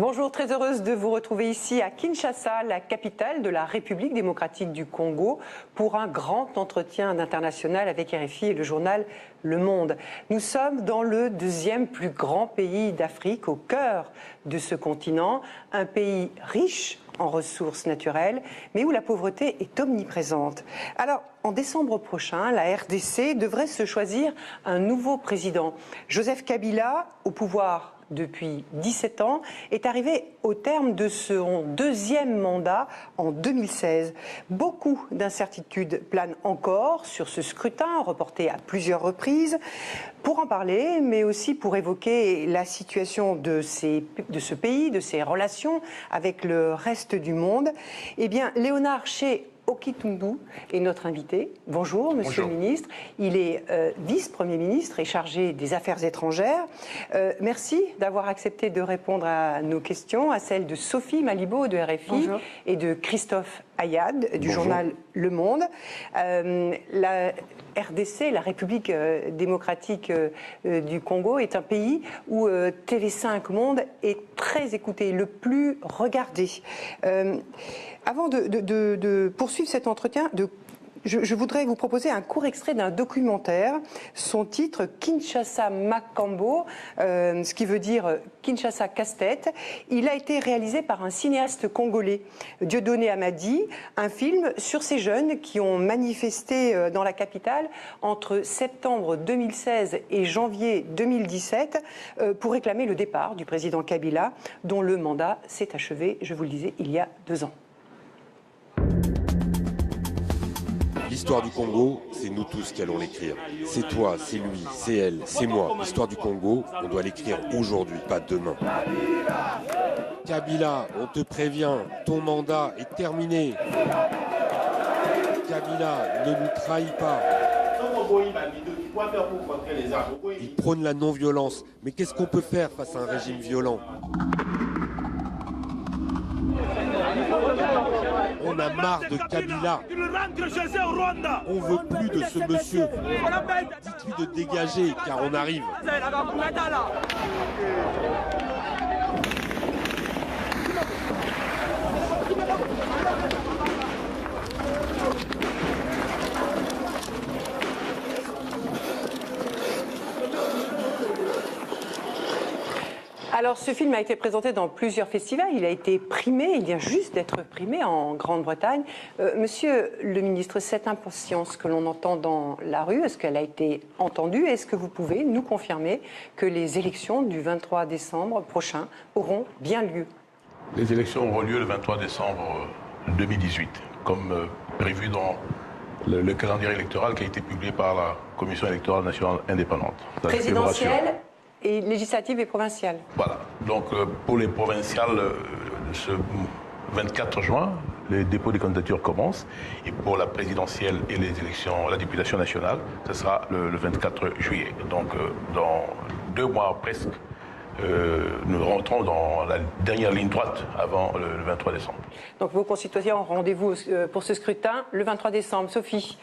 Bonjour, très heureuse de vous retrouver ici à Kinshasa, la capitale de la République démocratique du Congo, pour un grand entretien international avec RFI et le journal Le Monde. Nous sommes dans le deuxième plus grand pays d'Afrique, au cœur de ce continent, un pays riche en ressources naturelles, mais où la pauvreté est omniprésente. Alors, en décembre prochain, la RDC devrait se choisir un nouveau président. Joseph Kabila, au pouvoir depuis 17 ans, est arrivé au terme de son deuxième mandat en 2016. Beaucoup d'incertitudes planent encore sur ce scrutin, reporté à plusieurs reprises. Pour en parler, mais aussi pour évoquer la situation de ce pays, de ses relations avec le reste du monde, eh bien, Léonard Okitundu est notre invité. Bonjour, Monsieur le Ministre. Il est vice-premier ministre et chargé des Affaires étrangères. Merci d'avoir accepté de répondre à nos questions, à celles de Sophie Malibaud de RFI. Bonjour. Et de Christophe Ayad du journal Le Monde. La RDC, la République démocratique du Congo, est un pays où TV5 Monde est très écouté, le plus regardé. Avant de poursuivre cet entretien, je voudrais vous proposer un court extrait d'un documentaire. Son titre, Kinshasa Makambo, ce qui veut dire Kinshasa casse-tête. Il a été réalisé par un cinéaste congolais, Dieudonné Amadi, un film sur ces jeunes qui ont manifesté dans la capitale entre septembre 2016 et janvier 2017 pour réclamer le départ du président Kabila, dont le mandat s'est achevé, je vous le disais, il y a 2 ans. L'histoire du Congo, c'est nous tous qui allons l'écrire. C'est toi, c'est lui, c'est elle, c'est moi. L'histoire du Congo, on doit l'écrire aujourd'hui, pas demain. Kabila, on te prévient, ton mandat est terminé. Kabila, ne nous trahis pas. Il prône la non-violence. Mais qu'est-ce qu'on peut faire face à un régime violent ? On a marre de Kabila. On veut plus de ce monsieur. Dites-lui de dégager, car on arrive. Alors, ce film a été présenté dans plusieurs festivals. Il a été primé, il vient juste d'être primé en Grande-Bretagne. Monsieur le ministre, cette impatience que l'on entend dans la rue, est-ce qu'elle a été entendue? Est-ce que vous pouvez nous confirmer que les élections du 23 décembre prochain auront bien lieu? Les élections auront lieu le 23 décembre 2018, comme prévu dans le calendrier électoral qui a été publié par la Commission électorale nationale indépendante. Présidentielle et législative et provinciale. Voilà. Donc pour les provinciales, ce 24 juin, les dépôts des candidatures commencent. Et pour la présidentielle et les élections, la députation nationale, ce sera le 24 juillet. Donc dans 2 mois presque, nous rentrons dans la dernière ligne droite avant le 23 décembre. Donc vos concitoyens ont rendez-vous pour ce scrutin le 23 décembre. Sophie.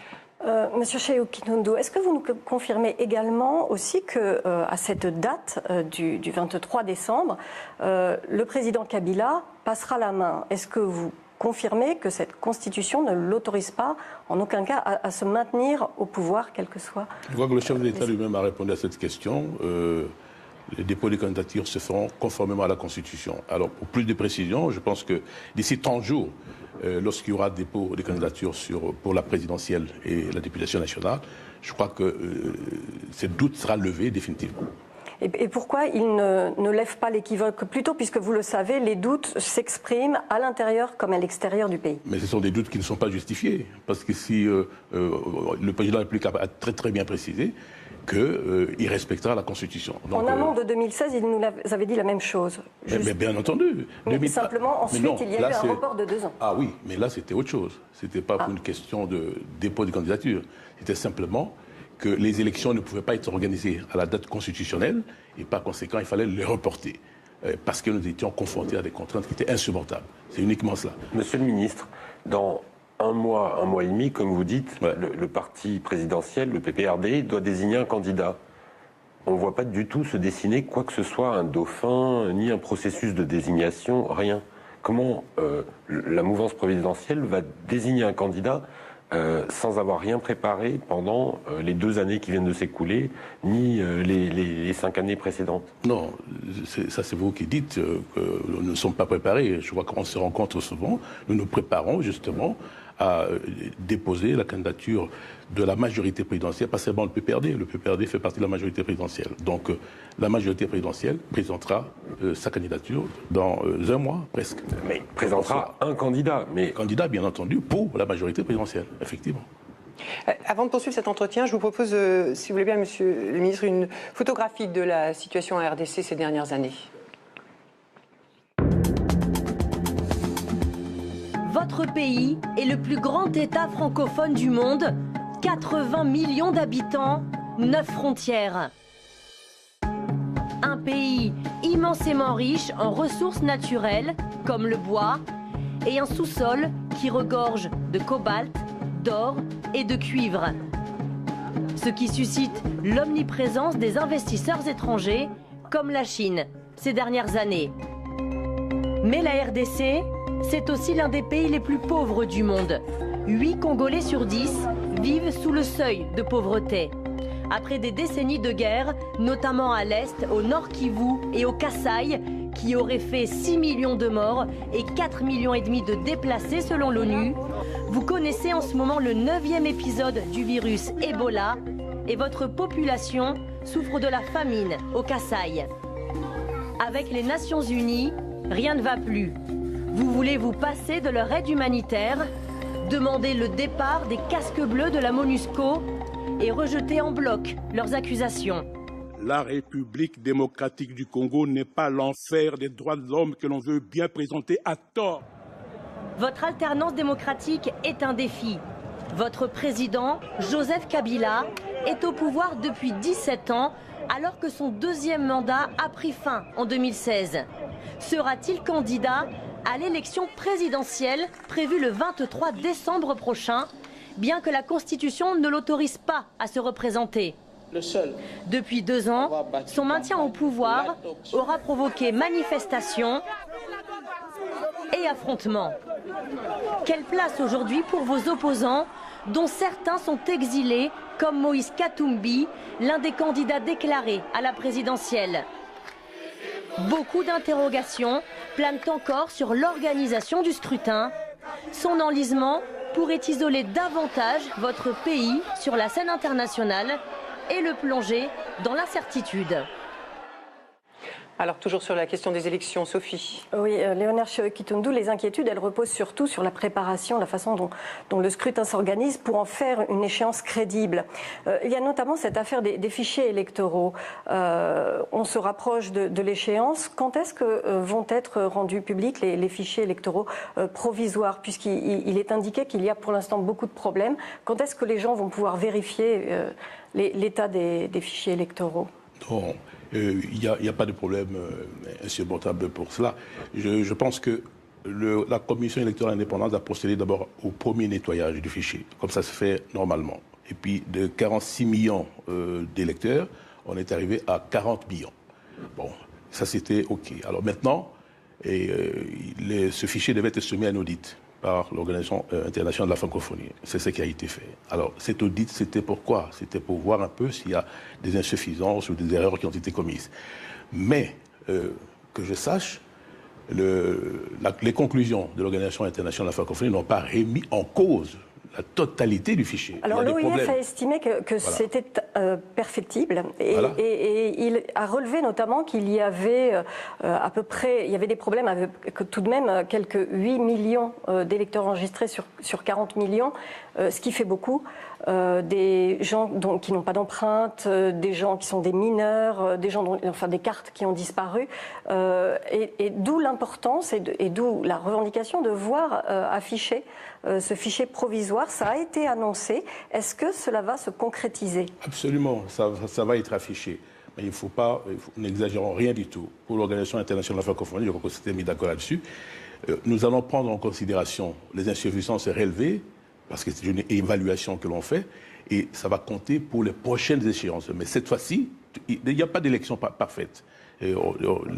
Monsieur Okitundu, est-ce que vous nous confirmez également aussi que à cette date du 23 décembre, le président Kabila passera la main? Est-ce que vous confirmez que cette constitution ne l'autorise pas en aucun cas à se maintenir au pouvoir, quel que soit? Je crois que le chef de l'État lui-même a répondu à cette question. Les dépôts des candidatures se feront conformément à la Constitution. Alors, pour plus de précision, je pense que d'ici 30 jours, lorsqu'il y aura dépôt des candidatures pour la présidentielle et la députation nationale, je crois que ce doute sera levé définitivement. Et pourquoi il ne lève pas l'équivoque plutôt, puisque vous le savez, les doutes s'expriment à l'intérieur comme à l'extérieur du pays? Mais ce sont des doutes qui ne sont pas justifiés, parce que si le président de la République a très très bien précisé qu'il respectera la Constitution. Donc, en amont de 2016, il nous avait dit la même chose. Mais bien entendu. Mais simplement, ensuite, il y a eu un report de 2 ans. Ah oui, mais là, c'était autre chose. Ce n'était pas pour une question de dépôt de candidature. C'était simplement que les élections ne pouvaient pas être organisées à la date constitutionnelle et par conséquent, il fallait les reporter. Parce que nous étions confrontés à des contraintes qui étaient insupportables. C'est uniquement cela. Monsieur le ministre, dans un mois et demi, comme vous dites, le parti présidentiel, le PPRD, doit désigner un candidat. on ne voit pas du tout se dessiner quoi que ce soit, un dauphin, ni un processus de désignation, rien. Comment la mouvance présidentielle va désigner un candidat sans avoir rien préparé pendant les 2 années qui viennent de s'écouler, ni les 5 années précédentes? Non, ça c'est vous qui dites que nous ne sommes pas préparés. Je vois qu'on se rencontre souvent. Nous nous préparons justement à déposer la candidature de la majorité présidentielle, pas seulement le PPRD. Le PPRD fait partie de la majorité présidentielle. Donc la majorité présidentielle présentera sa candidature dans 1 mois presque. Mais présentera un candidat. Un candidat, bien entendu, pour la majorité présidentielle, effectivement. Avant de poursuivre cet entretien, je vous propose, si vous voulez bien, Monsieur le Ministre, une photographie de la situation en RDC ces dernières années. Votre pays est le plus grand État francophone du monde, 80 millions d'habitants, 9 frontières. Un pays immensément riche en ressources naturelles, comme le bois, et un sous-sol qui regorge de cobalt, d'or et de cuivre. Ce qui suscite l'omniprésence des investisseurs étrangers, comme la Chine, ces dernières années. Mais la RDC, c'est aussi l'un des pays les plus pauvres du monde. 8 Congolais sur 10 vivent sous le seuil de pauvreté. Après des décennies de guerre, notamment à l'Est, au Nord Kivu et au Kasaï, qui auraient fait 6 millions de morts et 4,5 millions de déplacés selon l'ONU, vous connaissez en ce moment le 9e épisode du virus Ebola et votre population souffre de la famine au Kasaï. Avec les Nations Unies, rien ne va plus. Vous voulez vous passer de leur aide humanitaire, demander le départ des casques bleus de la MONUSCO et rejeter en bloc leurs accusations. La République démocratique du Congo n'est pas l'enfer des droits de l'homme que l'on veut bien présenter à tort. Votre alternance démocratique est un défi. Votre président, Joseph Kabila, est au pouvoir depuis 17 ans, alors que son 2e mandat a pris fin en 2016. Sera-t-il candidat à l'élection présidentielle prévue le 23 décembre prochain, bien que la Constitution ne l'autorise pas à se représenter? Depuis 2 ans, son maintien au pouvoir aura provoqué manifestations et affrontements. Quelle place aujourd'hui pour vos opposants, dont certains sont exilés, comme Moïse Katumbi, l'un des candidats déclarés à la présidentielle? Beaucoup d'interrogations planent encore sur l'organisation du scrutin. Son enlisement pourrait isoler davantage votre pays sur la scène internationale et le plonger dans l'incertitude. Alors, toujours sur la question des élections, Sophie. Oui, Léonard Chiao-Kitundu, les inquiétudes, elles reposent surtout sur la préparation, la façon dont le scrutin s'organise pour en faire une échéance crédible. Il y a notamment cette affaire des fichiers électoraux. On se rapproche de l'échéance. Quand est-ce que vont être rendus publics les fichiers électoraux provisoires, puisqu'il est indiqué qu'il y a pour l'instant beaucoup de problèmes? Quand est-ce que les gens vont pouvoir vérifier l'état des fichiers électoraux? Non. Il n'y a pas de problème insurmontable pour cela. Je pense que la commission électorale indépendante a procédé d'abord au premier nettoyage du fichier, comme ça se fait normalement. Et puis de 46 millions d'électeurs, on est arrivé à 40 millions. Bon, ça c'était OK. Alors maintenant, ce fichier devait être soumis à un audit par l'Organisation internationale de la francophonie. C'est ce qui a été fait. Alors, cet audit, c'était pourquoi? C'était pour voir un peu s'il y a des insuffisances ou des erreurs qui ont été commises. Mais, que je sache, les conclusions de l'Organisation internationale de la francophonie n'ont pas remis en cause la totalité du fichier. Alors l'OIF a estimé que voilà, c'était perfectible et il a relevé notamment qu'il y avait à peu près, il y avait des problèmes avec tout de même quelques 8 millions d'électeurs enregistrés sur 40 millions, ce qui fait beaucoup. Des gens qui n'ont pas d'empreinte, des gens qui sont des mineurs, des gens des cartes qui ont disparu, et d'où l'importance et d'où la revendication de voir afficher ce fichier provisoire. Ça a été annoncé. Est-ce que cela va se concrétiser? Absolument, ça va être affiché. Mais il ne faut pas, n'exagérons rien du tout. Pour l'Organisation internationale de la francophonie, je crois qu'on s'était mis d'accord là-dessus. Nous allons prendre en considération les insuffisances relevées, parce que c'est une évaluation que l'on fait, et ça va compter pour les prochaines échéances. Mais cette fois-ci, il n'y a pas d'élection parfaite. Et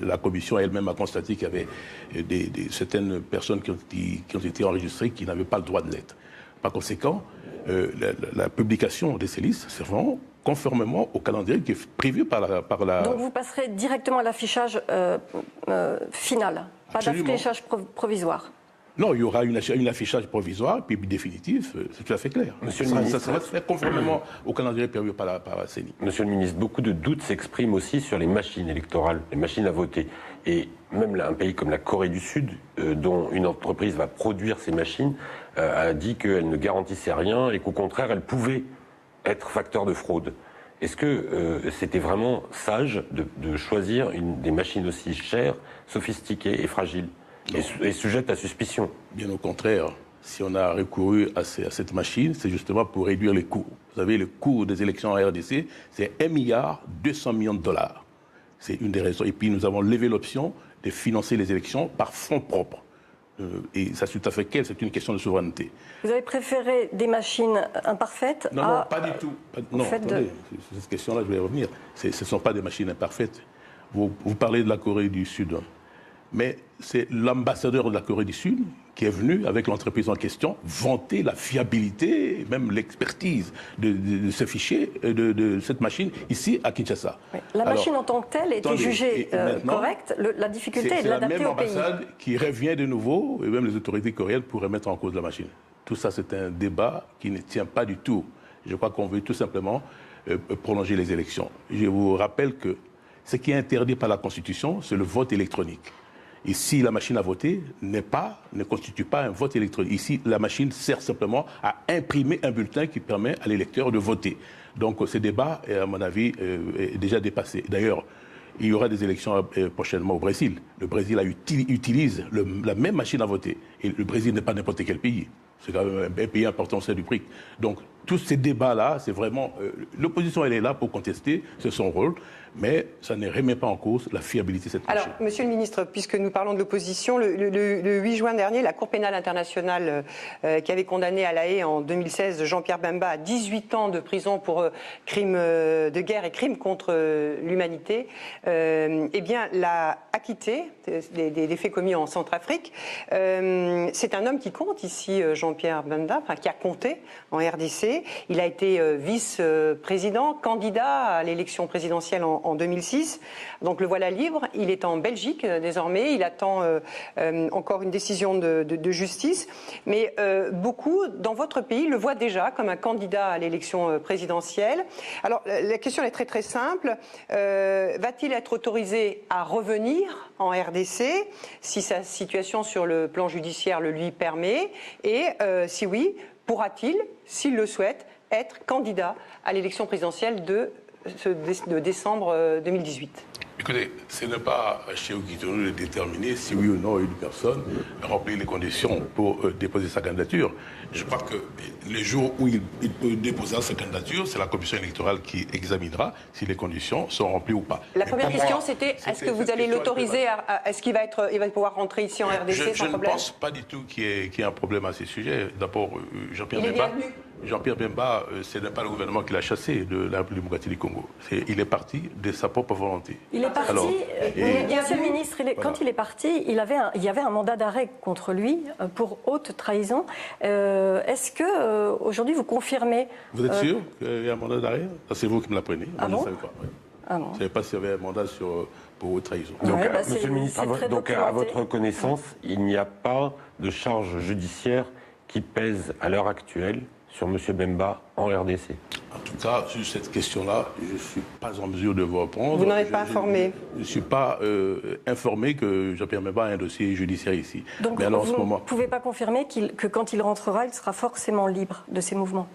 la commission elle-même a constaté qu'il y avait certaines personnes qui ont été enregistrées qui n'avaient pas le droit de l'être. Par conséquent, la publication de ces listes, c'est vraiment conformément au calendrier qui est prévu par la... Donc vous passerez directement à l'affichage final, pas d'affichage provisoire? Non, il y aura un affichage provisoire, puis définitif, c'est tout à fait clair. Monsieur le ministre, ça va se faire conformément au calendrier prévu par la CENI. Monsieur le ministre, beaucoup de doutes s'expriment aussi sur les machines électorales, les machines à voter. Et même un pays comme la Corée du Sud, dont une entreprise va produire ces machines, a dit qu'elle ne garantissait rien et qu'au contraire, elle pouvait être facteur de fraude. Est-ce que c'était vraiment sage de choisir des machines aussi chères, sophistiquées et fragiles et sujettes à suspicion? Bien au contraire. Si on a recouru à cette machine, c'est justement pour réduire les coûts. Vous savez, le coût des élections en RDC, c'est 1,2 milliard $. C'est une des raisons. Et puis nous avons levé l'option de financer les élections par fonds propres. Et ça, c'est tout à fait clair, c'est une question de souveraineté. Vous avez préféré des machines imparfaites? Non, pas du tout. Non, attendez, cette question-là, je vais y revenir. Ce ne sont pas des machines imparfaites. Vous parlez de la Corée du Sud. Mais c'est l'ambassadeur de la Corée du Sud qui est venu, avec l'entreprise en question, vanter la fiabilité, même l'expertise de ce fichier, de cette machine, ici à Kinshasa. Oui. La machine en tant que telle était jugée correcte. La difficulté est de l'adapter au pays. C'est la même ambassade qui revient de nouveau, et même les autorités coréennes pourraient mettre en cause la machine. Tout ça, c'est un débat qui ne tient pas du tout. Je crois qu'on veut tout simplement prolonger les élections. Je vous rappelle que ce qui est interdit par la Constitution, c'est le vote électronique. Ici, la machine à voter ne constitue pas un vote électronique. Ici, la machine sert simplement à imprimer un bulletin qui permet à l'électeur de voter. Donc, ce débat, à mon avis, est déjà dépassé. D'ailleurs, il y aura des élections prochainement au Brésil. Le Brésil utilise la même machine à voter. Et le Brésil n'est pas n'importe quel pays. C'est quand même un pays important au sein du BRIC. Donc, tous ces débats-là, c'est vraiment... l'opposition, elle est là pour contester, c'est son rôle, mais ça ne remet pas en cause la fiabilité de cette machine. Alors, monsieur le ministre, puisque nous parlons de l'opposition, le 8 juin dernier, la Cour pénale internationale qui avait condamné à La Haye en 2016 Jean-Pierre Bemba à 18 ans de prison pour crimes de guerre et crimes contre l'humanité, eh bien, l'a acquitté des faits commis en Centrafrique. C'est un homme qui compte ici, Jean-Pierre Bemba, enfin, qui a compté en RDC. Il a été vice-président, candidat à l'élection présidentielle en 2006. Donc le voilà libre. Il est en Belgique désormais. Il attend encore une décision de justice. Mais beaucoup dans votre pays le voient déjà comme un candidat à l'élection présidentielle. Alors la question est très très simple. Va-t-il être autorisé à revenir en RDC si sa situation sur le plan judiciaire le lui permet? Et si oui, pourra-t-il, s'il le souhaite, être candidat à l'élection présidentielle de décembre 2018? Écoutez, ce n'est pas chez Okitono de déterminer si oui ou non une personne remplit les conditions pour déposer sa candidature. Je crois que les jours où il peut déposer sa candidature, c'est la commission électorale qui examinera si les conditions sont remplies ou pas. La première question, c'était est-ce que vous allez l'autoriser est-ce qu'il va pouvoir rentrer ici en RDC sans problème? Je ne pense pas du tout qu'il y ait un problème à ces sujets. D'abord, Jean-Pierre Bemba, ce n'est pas le gouvernement qui l'a chassé de la République démocratique du Congo. Il est parti de sa propre volonté. Il est parti, Monsieur le ministre, quand il est parti, il y avait un mandat d'arrêt contre lui pour haute trahison. Est-ce que aujourd'hui vous confirmez? Vous êtes sûr qu'il y a un mandat d'arrêt? C'est vous qui me l'apprenez. Ah bon? Je ne savais pas. Je ne savais pas s'il y avait un mandat pour haute trahison. Donc, monsieur le ministre, à votre connaissance, il n'y a pas de charge judiciaire qui pèse à l'heure actuelle sur M. Bemba en RDC? En tout cas, sur cette question-là, je ne suis pas en mesure de vous répondre. Vous n'en êtes pas informé? Je ne suis pas informé que Jean-Pierre Bemba a un dossier judiciaire ici. Donc mais alors, vous ne pouvez pas confirmer que quand il rentrera, il sera forcément libre de ses mouvements?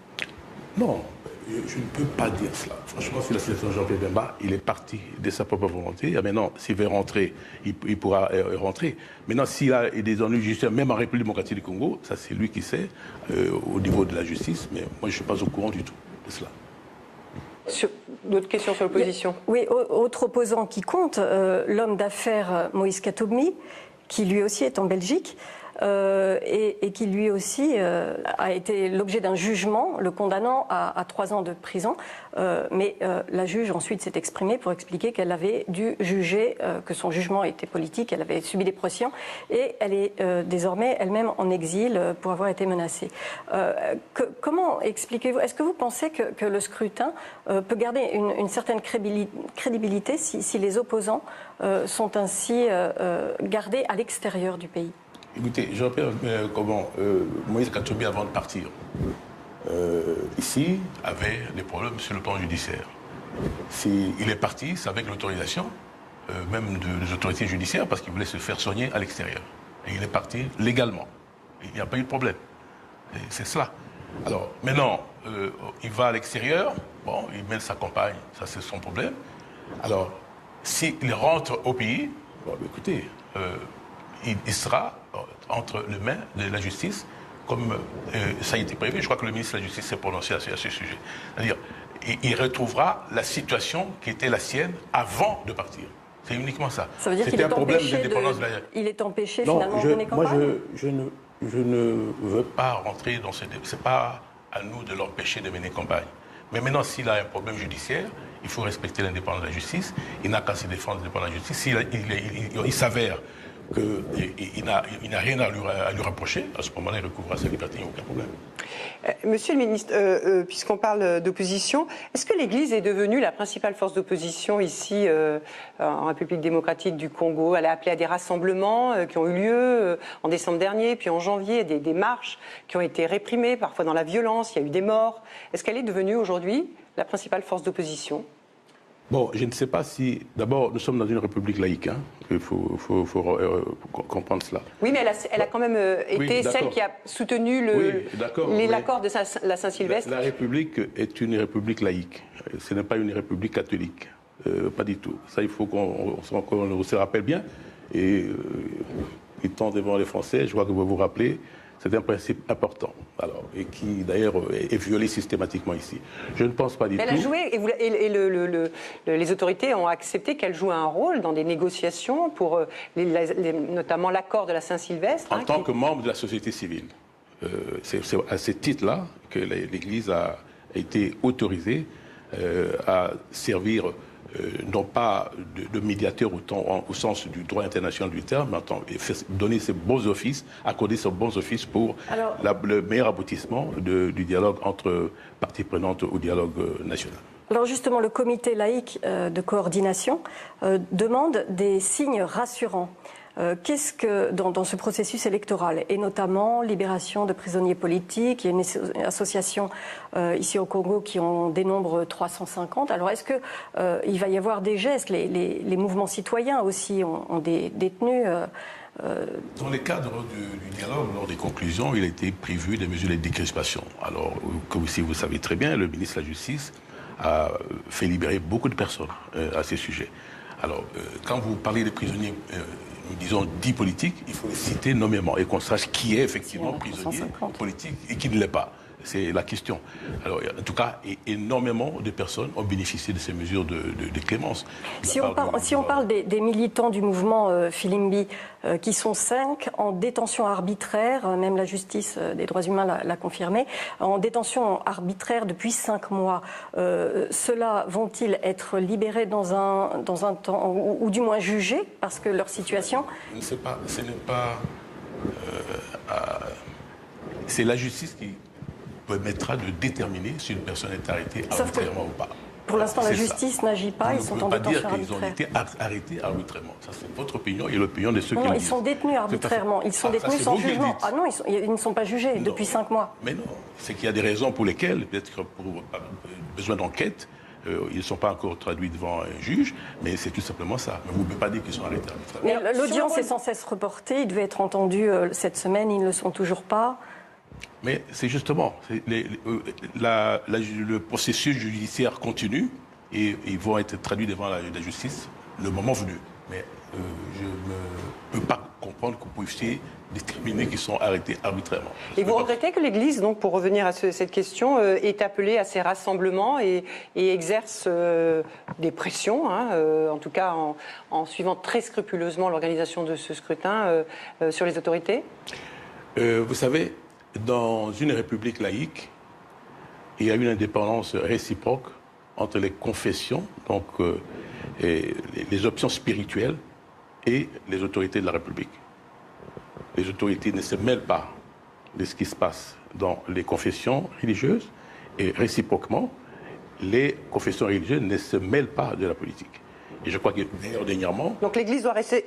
Non, je ne peux pas dire cela. Franchement, sur la situation de Jean-Pierre Bemba, il est parti de sa propre volonté. Maintenant, s'il veut rentrer, il pourra rentrer. Maintenant, s'il a des ennuis judiciaires, même en République démocratique du Congo, ça c'est lui qui sait, au niveau de la justice. Mais moi, je ne suis pas au courant du tout de cela. D'autres questions sur l'opposition? Oui, autre opposant qui compte, l'homme d'affaires Moïse Katumbi, qui lui aussi est en Belgique. et qui lui aussi a été l'objet d'un jugement le condamnant à 3 ans de prison. Mais la juge ensuite s'est exprimée pour expliquer qu'elle avait dû juger, que son jugement était politique, elle avait subi des pressions et elle est désormais elle-même en exil pour avoir été menacée. Comment expliquez-vous? Est-ce que vous pensez que le scrutin peut garder une certaine crédibilité si les opposants sont ainsi gardés à l'extérieur du pays? Écoutez, je rappelle comment Moïse Katumbi, avant de partir, ici, avait des problèmes sur le plan judiciaire. Il est parti, c'est avec l'autorisation, même des autorités judiciaires, parce qu'il voulait se faire soigner à l'extérieur. Et il est parti légalement. Il n'y a pas eu de problème. C'est cela. Alors, maintenant, il va à l'extérieur, bon, il mène sa campagne, ça c'est son problème. Alors, s'il rentre au pays, bon, écoutez, il sera entre les mains de la justice, comme ça a été prévu. Je crois que le ministre de la Justice s'est prononcé à ce sujet. C'est-à-dire, il retrouvera la situation qui était la sienne avant de partir. C'est uniquement ça. Ça veut dire qu'il est empêché finalement de mener campagne? Moi, je ne veux pas rentrer dans ce débat. Ce n'est pas à nous de l'empêcher de mener campagne. Mais maintenant, s'il a un problème judiciaire, il faut respecter l'indépendance de la justice. Il n'a qu'à se défendre l'indépendance de la justice. S'il s'avère qu'il n'a rien à lui reprocher, à ce moment-là, il recouvrira sa liberté, il n'y a aucun problème. Monsieur le ministre, puisqu'on parle d'opposition, est-ce que l'Église est devenue la principale force d'opposition ici en République démocratique du Congo? Elle a appelé à des rassemblements qui ont eu lieu en décembre dernier, puis en janvier, des marches qui ont été réprimées, parfois dans la violence, il y a eu des morts. Est-ce qu'elle est devenue aujourd'hui la principale force d'opposition? Bon, je ne sais pas si... D'abord, nous sommes dans une république laïque, hein. Il faut comprendre cela. Oui, mais elle a quand même été celle qui a soutenu l'accord de la Saint-Sylvestre. La République est une république laïque. Ce n'est pas une république catholique. Pas du tout. Ça, il faut qu'on se rappelle bien. Et étant devant les Français, je crois que vous vous rappelez, c'est un principe important, alors, et qui d'ailleurs est violé systématiquement ici. Je ne pense pas du tout. Elle a joué, et les autorités ont accepté qu'elle joue un rôle dans des négociations pour notamment l'accord de la Saint-Sylvestre. En tant que membre de la société civile. C'est à ce titre-là que l'Église a été autorisée à servir non pas de médiateur au sens du droit international du terme, mais donner ses bons offices, accorder ses bons offices pour le meilleur aboutissement du dialogue entre parties prenantes au dialogue national. Alors justement, le comité laïque de coordination demande des signes rassurants. Qu'est-ce que, dans ce processus électoral, et notamment libération de prisonniers politiques, il y a une association ici au Congo qui en dénombre 350. Alors est-ce qu'il va y avoir des gestes? Les mouvements citoyens aussi ont des détenus Dans le cadre du dialogue, lors des conclusions, il a été prévu des mesures de décrispation. Alors, comme si vous savez très bien, le ministre de la Justice a fait libérer beaucoup de personnes à ces sujets. Alors, quand vous parlez des prisonniers, disons, dits politiques, il faut les citer nommément et qu'on sache qui est effectivement prisonnier politique et qui ne l'est pas. C'est la question. Alors, en tout cas, énormément de personnes ont bénéficié de ces mesures de clémence. Si on parle des militants du mouvement Filimbi, qui sont 5 en détention arbitraire, même la justice des droits humains l'a confirmé, en détention arbitraire depuis 5 mois, ceux-là vont-ils être libérés dans un temps, ou du moins jugés, parce que leur situation... Je ne sais pas, ce n'est pas... c'est la justice qui permettra de déterminer si une personne est arrêtée arbitrairement ou pas. Pour l'instant, la justice n'agit pas, ils sont en détention arbitraire. On ne peut pas dire qu'ils ont été arrêtés arbitrairement. Ça, c'est votre opinion et l'opinion de ceux qui le disent. Ils sont détenus arbitrairement, ils sont détenus sans jugement. Ah non, ils ne sont pas jugés depuis 5 mois. Mais non, c'est qu'il y a des raisons pour lesquelles, peut-être pour besoin d'enquête, ils ne sont pas encore traduits devant un juge, mais c'est tout simplement ça. Mais vous ne pouvez pas dire qu'ils sont arrêtés arbitrairement. Mais l'audience est sans cesse reportée, ils devaient être entendus cette semaine, ils ne le sont toujours pas. Mais c'est justement, le processus judiciaire continue et ils vont être traduits devant la justice le moment venu. mais je ne peux pas comprendre que vous puissiez déterminer qu'ils sont arrêtés arbitrairement. Et vous regrettez que l'Église, donc, pour revenir à cette question, est appelée à ces rassemblements et exerce des pressions, hein, en tout cas en suivant très scrupuleusement l'organisation de ce scrutin sur les autorités? Vous savez, dans une république laïque, il y a une indépendance réciproque entre les confessions, donc et les options spirituelles, et les autorités de la République. Les autorités ne se mêlent pas de ce qui se passe dans les confessions religieuses, et réciproquement, les confessions religieuses ne se mêlent pas de la politique. Et je crois que d'ailleurs, dernièrement... Donc l'Église doit rester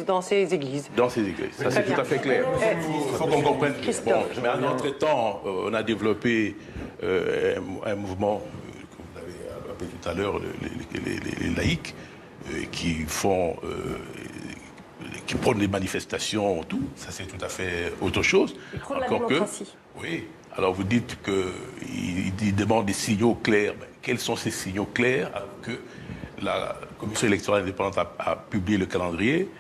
dans ses églises. Dans ces églises, ça c'est tout à fait clair. Il faut qu'on comprenne. Bon, mais en entre-temps, on a développé un mouvement que vous avez appelé tout à l'heure, les laïcs, qui prônent des manifestations, tout. Ça c'est tout à fait autre chose. Ils prônent la démocratie. Oui. Alors vous dites qu'ils demandent des signaux clairs. Mais quels sont ces signaux clairs alors que la Commission électorale indépendante a publié le calendrier?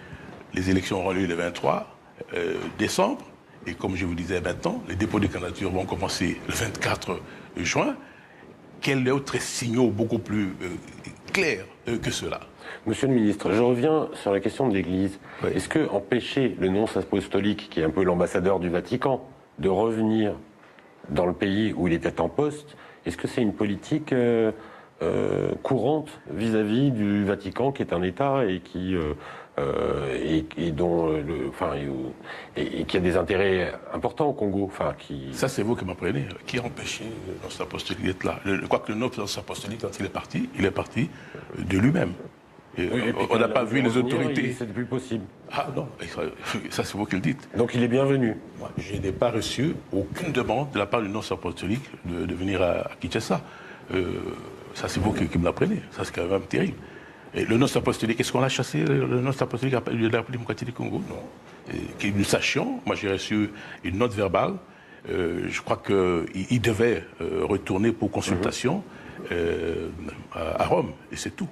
Les élections auront lieu le 23 décembre. Et comme je vous disais maintenant, les dépôts de candidatures vont commencer le 24 juin. Quels autres signaux beaucoup plus clairs que cela? Monsieur le ministre, je reviens sur la question de l'Église. Oui. Est-ce que empêcher le nonce apostolique, qui est un peu l'ambassadeur du Vatican, de revenir dans le pays où il était en poste, est-ce que c'est une politique courante vis-à-vis du Vatican, qui est un État et qui qui a des intérêts importants au Congo, Ça, c'est vous qui m'apprenez. Qui a empêché le nonce apostolique d'être là? Je crois que le nonce apostolique, quand il est parti de lui-même. On n'a pas vu les autorités. C'est plus possible. Ah non, ça c'est vous qui le dites. Donc il est bienvenu. Moi, je n'ai pas reçu aucune demande de la part du nonce apostolique de venir à Kinshasa. Ça c'est vous qui me l'apprenez. Ça c'est quand même terrible. Et le nonce apostolique, est-ce qu'on l'a chassé, le nonce apostolique de la République démocratique du Congo? Non. Que nous sachions, moi j'ai reçu une note verbale. Je crois qu'il devait retourner pour consultation à Rome, et c'est tout.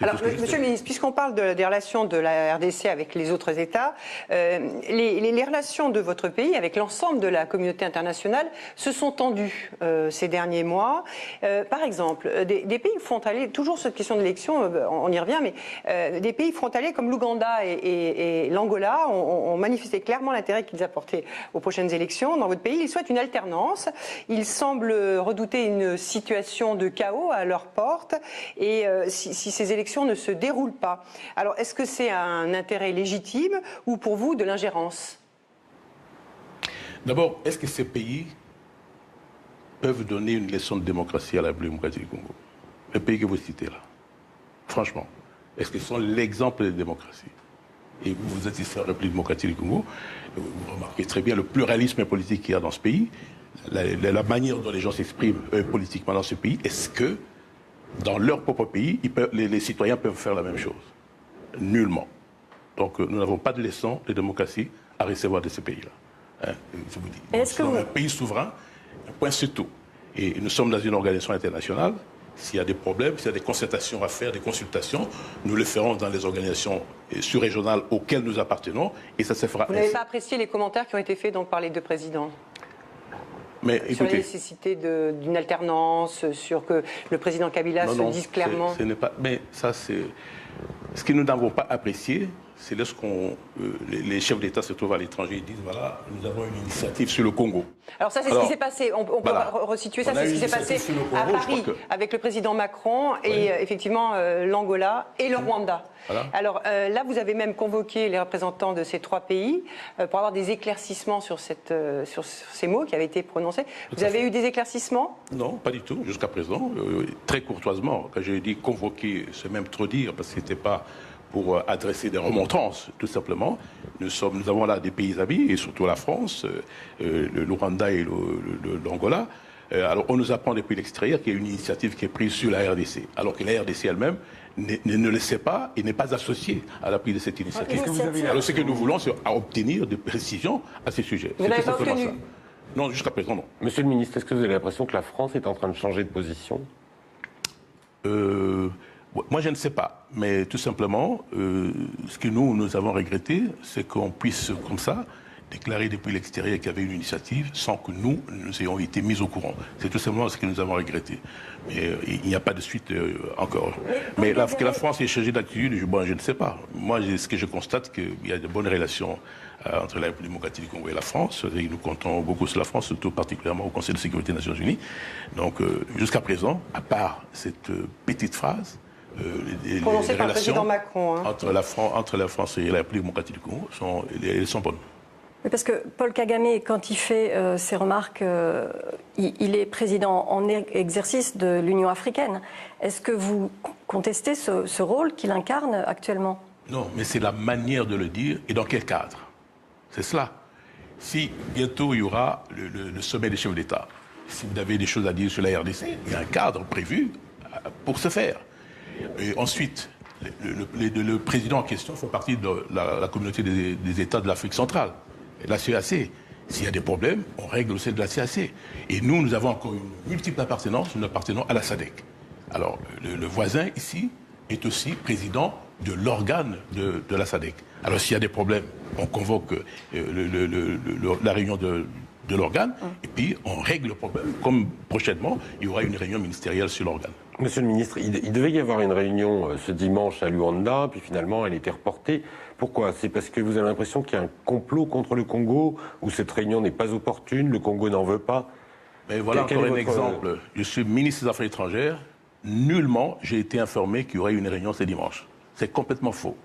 Alors, Monsieur le ministre, puisqu'on parle des relations de la RDC avec les autres États, les relations de votre pays avec l'ensemble de la communauté internationale se sont tendues ces derniers mois. Par exemple, des pays frontaliers, toujours cette question de l'élection, on y revient, mais des pays frontaliers comme l'Ouganda et l'Angola ont manifesté clairement l'intérêt qu'ils apportaient aux prochaines élections dans votre pays. Ils souhaitent une alternance. Ils semblent redouter une situation de chaos à leur porte. Et si ces élections ne se déroulent pas. Alors, est-ce que c'est un intérêt légitime ou pour vous de l'ingérence? D'abord, est-ce que ces pays peuvent donner une leçon de démocratie à la République démocratique du Congo? Les pays que vous citez là. Franchement, est-ce qu'ils sont l'exemple de démocratie? Et vous êtes ici à la République démocratique du Congo, vous remarquez très bien le pluralisme politique qu'il y a dans ce pays, la manière dont les gens s'expriment politiquement dans ce pays. Est-ce que dans leur propre pays, les citoyens peuvent faire la même chose? Nullement. Donc nous n'avons pas de leçon de démocratie à recevoir de ces pays-là. Hein, je vous dis. Est-ce que un pays souverain, un point c'est tout. Et nous sommes dans une organisation internationale. S'il y a des problèmes, s'il y a des concertations à faire, des consultations, nous le ferons dans les organisations sous-régionales auxquelles nous appartenons, et ça se fera. Vous n'avez pas apprécié les commentaires qui ont été faits donc, par les deux présidents? Mais sur écoutez, la nécessité d'une alternance, sur que le président Kabila se dise clairement. Ce n'est pas. Mais ça, c'est ce que nous n'avons pas apprécié, c'est lorsqu'on les chefs d'État se trouvent à l'étranger et disent voilà, nous avons une initiative sur le Congo. Alors ça, c'est ce qui s'est passé. On peut resituer ça. C'est ce qui s'est passé à Paris avec le président Macron et effectivement l'Angola et le Rwanda. Voilà. Alors là, vous avez même convoqué les représentants de ces trois pays pour avoir des éclaircissements sur ces mots qui avaient été prononcés. Vous avez eu des éclaircissements? Non, pas du tout, jusqu'à présent. Très courtoisement, quand j'ai dit convoquer, c'est même trop dire, parce que ce n'était pas pour adresser des remontrances, tout simplement. Nous avons là des pays amis, et surtout la France, le Rwanda et l'Angola. Alors on nous apprend depuis l'extérieur qu'il y a une initiative qui est prise sur la RDC, alors que la RDC elle-même ne le sait pas et n'est pas associée à l'appui de cette initiative. Alors ce que nous voulons, c'est obtenir des précisions à ces sujets. Vous n'avez pas obtenu? Non, jusqu'à présent, non. Monsieur le ministre, est-ce que vous avez l'impression que la France est en train de changer de position? Moi, je ne sais pas. Mais tout simplement, ce que nous avons regretté, c'est qu'on puisse, comme ça, déclarer depuis l'extérieur qu'il y avait une initiative sans que nous ayons été mis au courant. C'est tout simplement ce que nous avons regretté. Mais il n'y a pas de suite encore. Mais que la France ait changé d'attitude, je ne sais pas. Moi, ce que je constate, qu'il y a de bonnes relations entre la République démocratique du Congo et la France. Et nous comptons beaucoup sur la France, surtout particulièrement au Conseil de sécurité des Nations Unies. Donc, jusqu'à présent, à part cette petite phrase, les relations Macron, entre la France et la République démocratique du Congo elles sont bonnes. Parce que Paul Kagame, quand il fait ses remarques, il est président en exercice de l'Union africaine. Est-ce que vous contestez ce rôle qu'il incarne actuellement? Non, mais c'est la manière de le dire et dans quel cadre. C'est cela. Si bientôt il y aura le sommet des chefs d'État, si vous avez des choses à dire sur la RDC, il y a un cadre prévu pour ce faire. Et ensuite, le président en question fait partie de la communauté des États de l'Afrique centrale. La CAC, s'il y a des problèmes, on règle au sein de la CAC. Et nous avons encore une multiple appartenance, nous appartenons à la SADC. Alors, le voisin ici est aussi président de l'organe de la SADC. Alors, s'il y a des problèmes, on convoque la réunion de l'organe, et puis on règle le problème. Comme prochainement, il y aura une réunion ministérielle sur l'organe. Monsieur le ministre, il devait y avoir une réunion ce dimanche à Luanda, puis finalement elle a été reportée. Pourquoi? C'est parce que vous avez l'impression qu'il y a un complot contre le Congo, où cette réunion n'est pas opportune, le Congo n'en veut pas? Mais voilà encore un exemple. Je suis ministre des Affaires étrangères. Nullement, j'ai été informé qu'il y aurait une réunion ce dimanche. C'est complètement faux.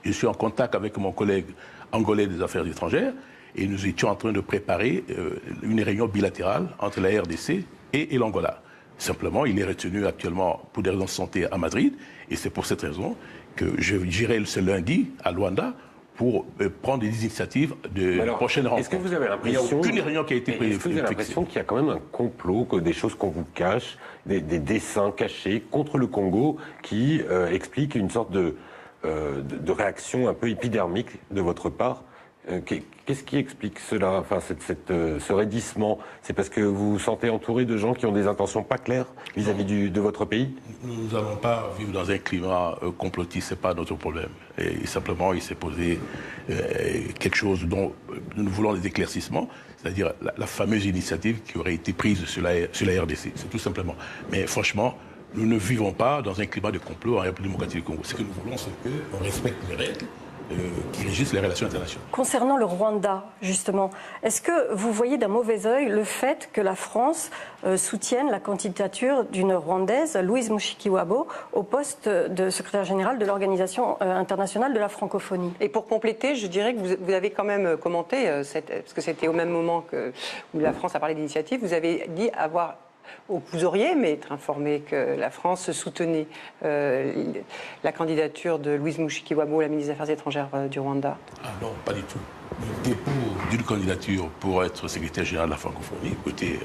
Je suis en contact avec mon collègue angolais des Affaires étrangères et nous étions en train de préparer une réunion bilatérale entre la RDC et l'Angola. Simplement, il est retenu actuellement pour des raisons de santé à Madrid et c'est pour cette raison que j'irai ce lundi à Luanda pour prendre des initiatives de prochaine rencontre. Est-ce que vous avez l'impression... Il n'y a aucune réunion qui a été prévue. Est-ce que vous avez l'impression qu'il y a quand même un complot, que des choses qu'on vous cache, des dessins cachés contre le Congo qui expliquent une sorte de réaction un peu épidermique de votre part? Qu'est-ce qui explique cela, enfin, ce raidissement? C'est parce que vous vous sentez entouré de gens qui ont des intentions pas claires vis-à-vis de votre pays? Nous n'allons pas vivre dans un climat complotiste, ce n'est pas notre problème. Et simplement, il s'est posé quelque chose dont nous voulons des éclaircissements, c'est-à-dire la fameuse initiative qui aurait été prise sur la RDC. C'est tout simplement. Mais franchement, nous ne vivons pas dans un climat de complot en République démocratique du Congo. Ce que nous voulons, c'est qu'on respecte les règles qui régissent les relations internationales. Concernant le Rwanda, justement, est-ce que vous voyez d'un mauvais œil le fait que la France soutienne la candidature d'une Rwandaise, Louise Mushikiwabo, au poste de secrétaire général de l'Organisation internationale de la francophonie? Et pour compléter, je dirais que vous avez quand même commenté, parce que c'était au même moment où la France a parlé d'initiative, vous avez dit vous auriez aimé être informé que la France soutenait la candidature de Louise Mushikiwabo, la ministre des Affaires étrangères du Rwanda. Ah non, pas du tout. Le dépôt d'une candidature pour être secrétaire général de la francophonie, écoutez,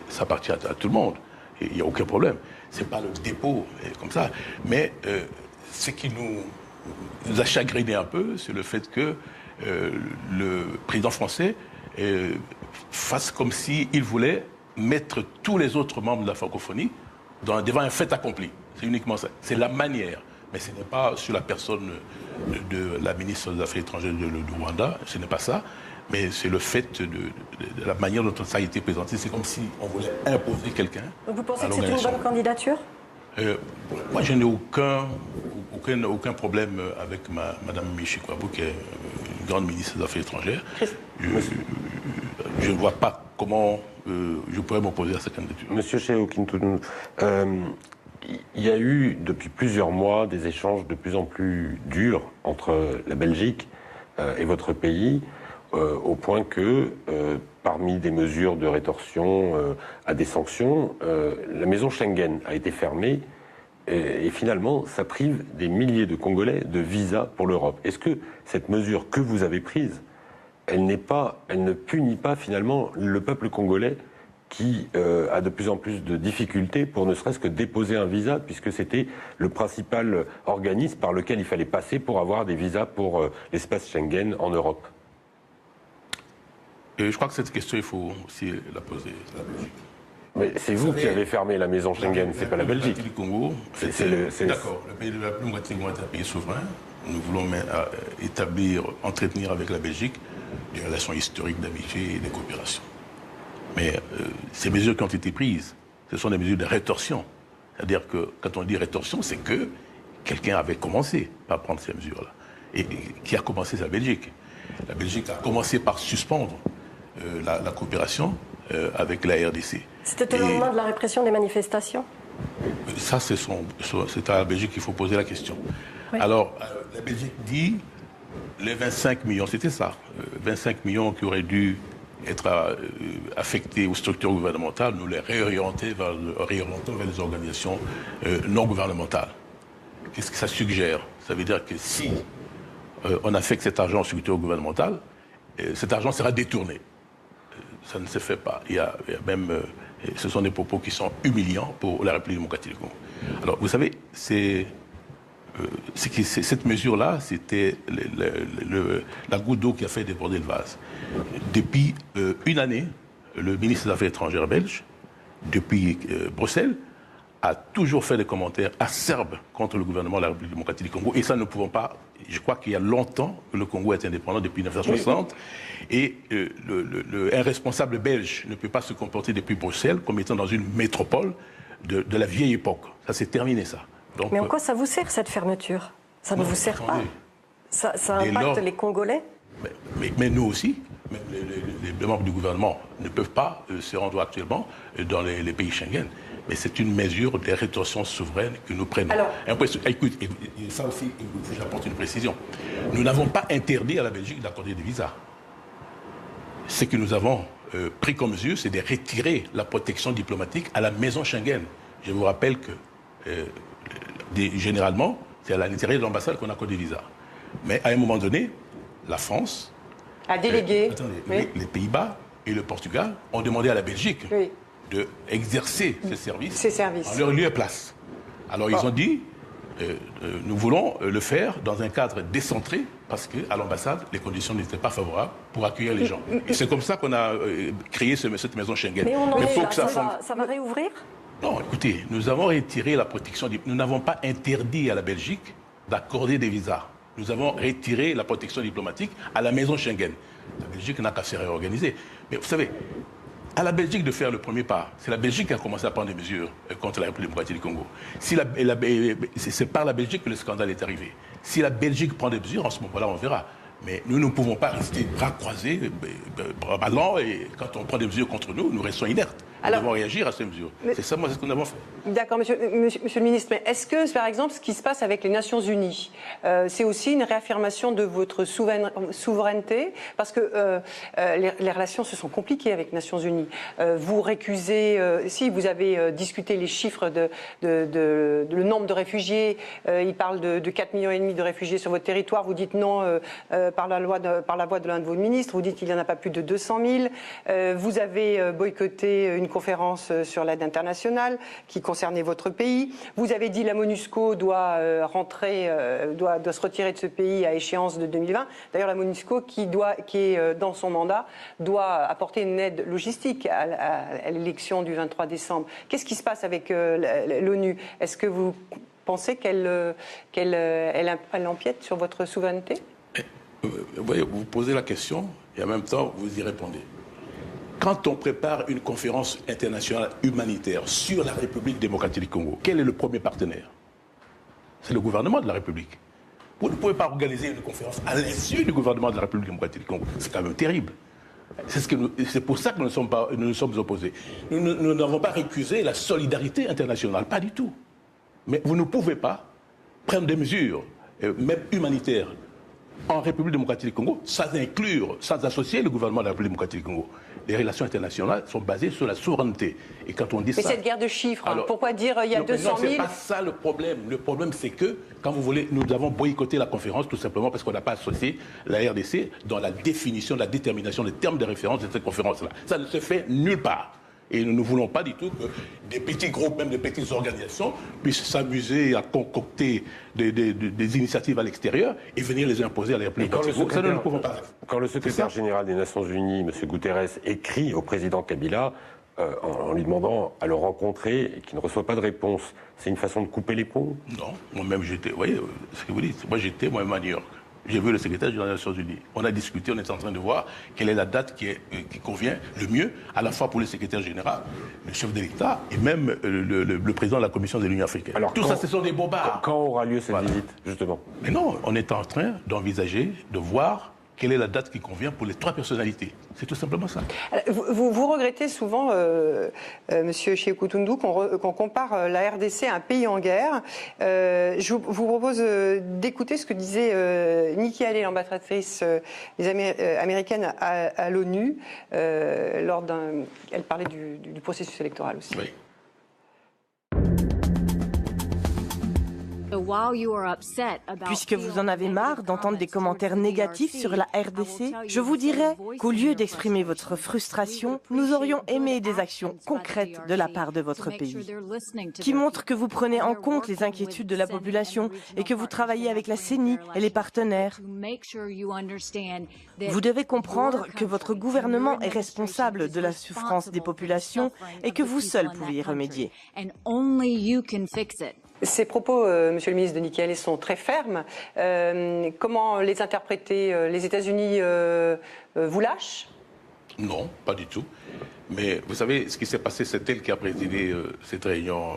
ça appartient à tout le monde. Il n'y a aucun problème. Ce n'est pas le dépôt comme ça. Mais ce qui nous a chagriné un peu, c'est le fait que le président français fasse comme s'il voulait mettre tous les autres membres de la francophonie devant un fait accompli. C'est uniquement ça. C'est la manière. Mais ce n'est pas sur la personne de la ministre des Affaires étrangères du Rwanda, ce n'est pas ça. Mais c'est le fait de la manière dont ça a été présenté. C'est comme si on voulait imposer quelqu'un. Donc vous pensez que c'est une bonne candidature? Moi, je n'ai aucun problème avec Mme Mushikiwabo, qui est une grande ministre des Affaires étrangères. Je ne vois pas comment je pourrais m'opposer à cette candidature. Monsieur Shehu Kintoudou, il y a eu depuis plusieurs mois des échanges de plus en plus durs entre la Belgique et votre pays, au point que, parmi des mesures de rétorsion à des sanctions, la maison Schengen a été fermée et finalement, ça prive des milliers de Congolais de visa pour l'Europe. Est-ce que cette mesure que vous avez prise, elle ne punit pas finalement le peuple congolais qui a de plus en plus de difficultés pour ne serait-ce que déposer un visa, puisque c'était le principal organisme par lequel il fallait passer pour avoir des visas pour l'espace Schengen en Europe? Et je crois que cette question, il faut aussi la poser. Mais c'est vous qui avez fermé la maison Schengen, c'est pas la Belgique. Du Congo, d'accord, le pays de la République du Congo est un pays souverain. Nous voulons entretenir avec la Belgique des relations historiques d'amitié et de coopération. Mais ces mesures qui ont été prises, ce sont des mesures de rétorsion. C'est-à-dire que quand on dit rétorsion, c'est que quelqu'un avait commencé par prendre ces mesures-là. Et qui a commencé, c'est la Belgique. La Belgique a commencé par suspendre la coopération avec la RDC. C'était au lendemain de la répression des manifestations? Ça, c'est à la Belgique qu'il faut poser la question. Oui. Alors, la Belgique dit les 25 millions, c'était ça, 25 millions qui auraient dû être affectés aux structures gouvernementales, nous les réorientons vers les organisations non gouvernementales. Qu'est-ce que ça suggère? Ça veut dire que si on affecte cet argent aux structures gouvernementales, cet argent sera détourné. Ça ne se fait pas. Il y a même, ce sont des propos qui sont humiliants pour la République démocratique du Congo. Alors, vous savez, cette mesure-là, c'était la goutte d'eau qui a fait déborder le vase. Depuis une année, le ministre des Affaires étrangères belge, depuis Bruxelles, a toujours fait des commentaires acerbes contre le gouvernement de la République démocratique du Congo. Et ça, ne pouvons pas... Je crois qu'il y a longtemps que le Congo est indépendant, depuis 1960. Et un responsable belge ne peut pas se comporter depuis Bruxelles comme étant dans une métropole de la vieille époque. Ça, c'est terminé, ça. Donc, mais en quoi ça vous sert, cette fermeture? Ça ne vous sert pas? Ça impacte les Congolais? Mais nous aussi, les membres du gouvernement ne peuvent pas se rendre actuellement dans les pays Schengen. Mais c'est une mesure de rétorsion souveraine que nous prenons. Alors, écoute, ça aussi, j'apporte une précision. Nous n'avons pas interdit à la Belgique d'accorder des visas. Ce que nous avons pris comme mesure, c'est de retirer la protection diplomatique à la maison Schengen. Je vous rappelle que, généralement, c'est à l'intérieur de l'ambassade qu'on accorde des visas. Mais à un moment donné, la France a délégué. Les Pays-Bas et le Portugal ont demandé à la Belgique d'exercer ces services en leur lieu et place. Alors ils ont dit, nous voulons le faire dans un cadre décentré parce qu'à l'ambassade, les conditions n'étaient pas favorables pour accueillir les gens. Et c'est comme ça qu'on a créé cette maison Schengen. Mais pour que ça va réouvrir? Non, écoutez, nous avons retiré la protection. Nous n'avons pas interdit à la Belgique d'accorder des visas. Nous avons retiré la protection diplomatique à la maison Schengen. La Belgique n'a qu'à se réorganiser. Mais vous savez, à la Belgique de faire le premier pas. C'est la Belgique qui a commencé à prendre des mesures contre la République démocratique du Congo. C'est par la Belgique que le scandale est arrivé. Si la Belgique prend des mesures, en ce moment-là, on verra. Mais nous ne pouvons pas rester bras croisés, bras ballants, et quand on prend des mesures contre nous, nous restons inertes. Nous devons réagir à ces mesures. C'est ça, moi, c'est ce que nous avons fait. D'accord, monsieur le ministre, mais est-ce que, par exemple, ce qui se passe avec les Nations Unies, c'est aussi une réaffirmation de votre souveraineté? Parce que les relations se sont compliquées avec les Nations Unies. Vous récusez, si vous avez discuté les chiffres le nombre de réfugiés, il parle de 4,5 millions de réfugiés sur votre territoire, vous dites non par la voix de l'un de vos ministres, vous dites qu'il n'y en a pas plus de 200 000, vous avez boycotté une conférence sur l'aide internationale qui concernait votre pays. Vous avez dit la MONUSCO doit se retirer de ce pays à échéance de 2020. D'ailleurs, la MONUSCO, qui est dans son mandat, doit apporter une aide logistique à l'élection du 23 décembre. Qu'est-ce qui se passe avec l'ONU? Est-ce que vous pensez qu'elle empiète sur votre souveraineté? Vous voyez, vous posez la question et en même temps, vous y répondez. Quand on prépare une conférence internationale humanitaire sur la République démocratique du Congo, quel est le premier partenaire? C'est le gouvernement de la République. Vous ne pouvez pas organiser une conférence à l'insu du gouvernement de la République démocratique du Congo. C'est quand même terrible. C'est pour ça que nous nous sommes opposés. Nous n'avons pas récusé la solidarité internationale, pas du tout. Mais vous ne pouvez pas prendre des mesures, même humanitaires, en République démocratique du Congo, sans inclure, sans associer le gouvernement de la République démocratique du Congo. Les relations internationales sont basées sur la souveraineté. Et quand on dit mais cette guerre de chiffres, alors, pourquoi dire il y a 200 000 Non, c'est pas ça le problème. Le problème, c'est que, quand vous voulez, nous avons boycotté la conférence tout simplement parce qu'on n'a pas associé la RDC dans la définition, la détermination des termes de référence de cette conférence-là. Ça ne se fait nulle part. Et nous ne voulons pas du tout que des petits groupes, même des petites organisations, puissent s'amuser à concocter des initiatives à l'extérieur et venir les imposer à la République. Ça, nous ne pouvons pas. Quand le secrétaire général des Nations Unies, M. Guterres, écrit au président Kabila en lui demandant à le rencontrer et qu'il ne reçoit pas de réponse, c'est une façon de couper les ponts? Non, moi-même j'étais, vous voyez ce que vous dites, moi j'étais moi-même à New York. J'ai vu le secrétaire général des Nations Unies. On a discuté, on était en train de voir quelle est la date qui convient le mieux, à la fois pour le secrétaire général, le chef de l'État et même le président de la Commission de l'Union africaine. Alors, tout ça, ce sont des bobards. Quand aura lieu cette visite, justement? Mais non, on est en train d'envisager, de voir quelle est la date qui convient pour les 3 personnalités. C'est tout simplement ça. Alors, vous regrettez souvent, Monsieur Sékou Toundou, qu'on compare la RDC à un pays en guerre. Je vous propose d'écouter ce que disait Nikki Haley, l'ambassadrice américaine à l'ONU, elle parlait du processus électoral aussi. Oui. Puisque vous en avez marre d'entendre des commentaires négatifs sur la RDC, je vous dirais qu'au lieu d'exprimer votre frustration, nous aurions aimé des actions concrètes de la part de votre pays, qui montrent que vous prenez en compte les inquiétudes de la population et que vous travaillez avec la CENI et les partenaires. Vous devez comprendre que votre gouvernement est responsable de la souffrance des populations et que vous seul pouvez y remédier. Ces propos, Monsieur le ministre de Nikki Haley, sont très fermes. Comment les interpréter? Les États-Unis vous lâchent? Non, pas du tout. Mais vous savez, ce qui s'est passé, c'est elle qui a présidé cette réunion